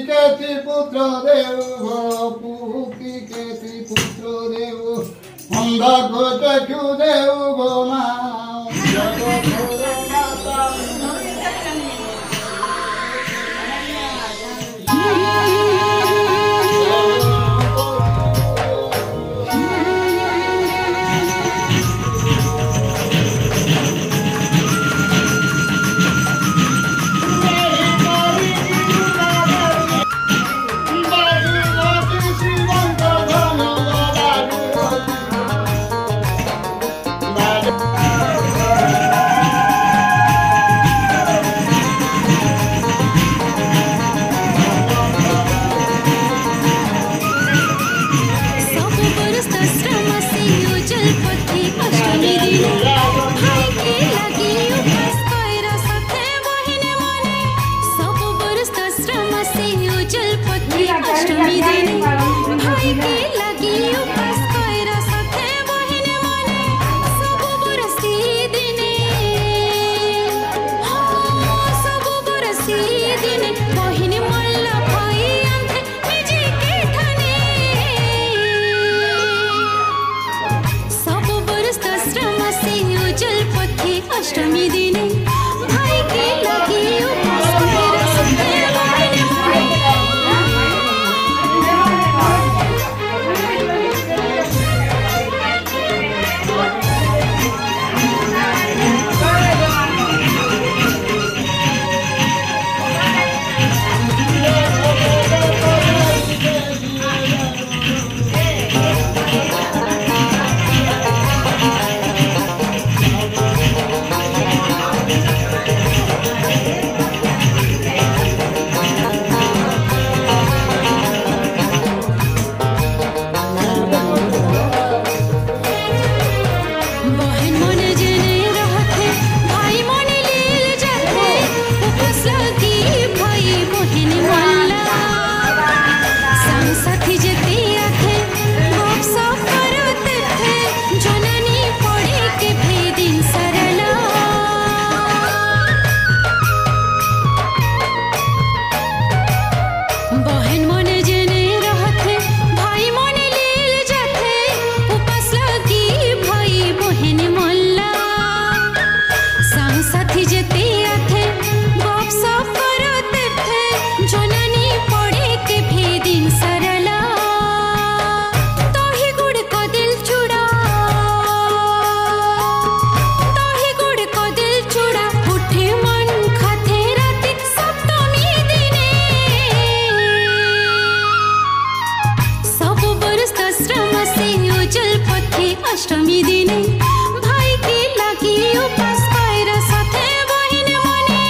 কেতি পুত্র দেব পুকি কেতি পুত্র দেব অন্ধক চক্ষু দেব গো মা अष्टमी दिने भाई के लगी उपास मेरा सत्य अष्टमी दिने भाई के लगी उपास पैरा साथे बहिने मने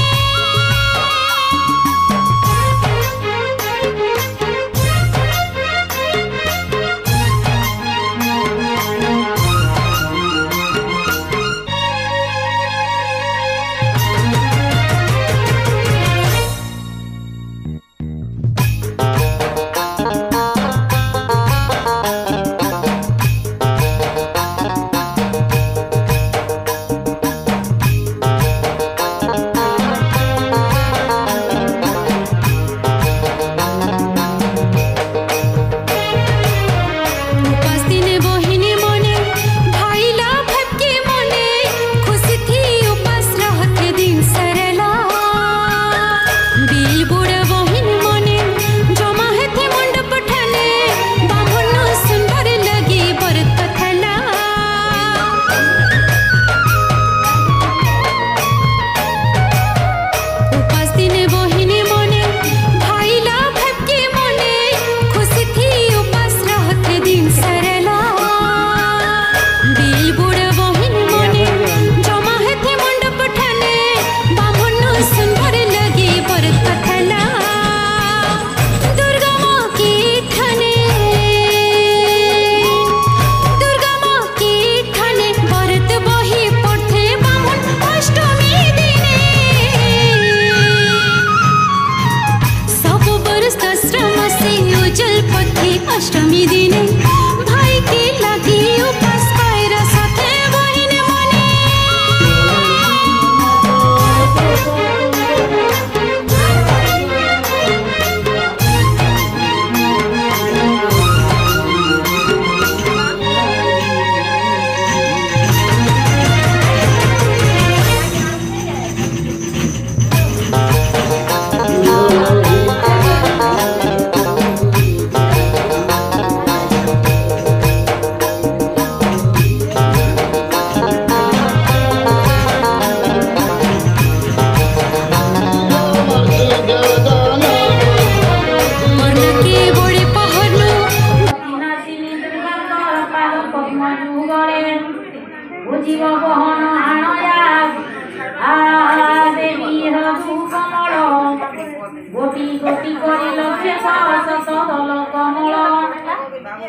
अष्टमी दिने भाई के लगी उपास पैरा साथे बहिने मने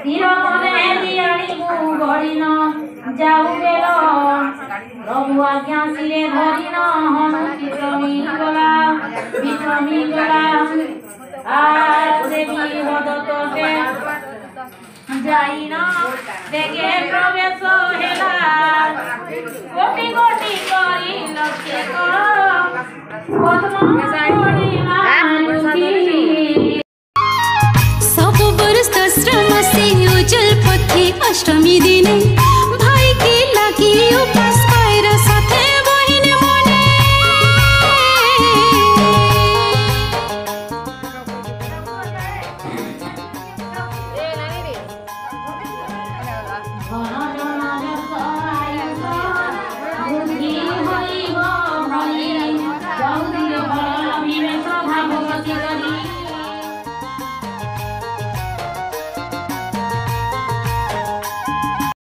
তীর মনে দিয়াড়িবু গড়িন যাও বেল প্রভু আজ্ঞা শিরে ধরিন বিক্রমী গলা আর দেবী হদতটে যাইন দেখে প্রবেশ হেলা কোটি কোটি করি লক্ষ্যে কর सब बरस श्रम से उजल पथे अष्टमी दिने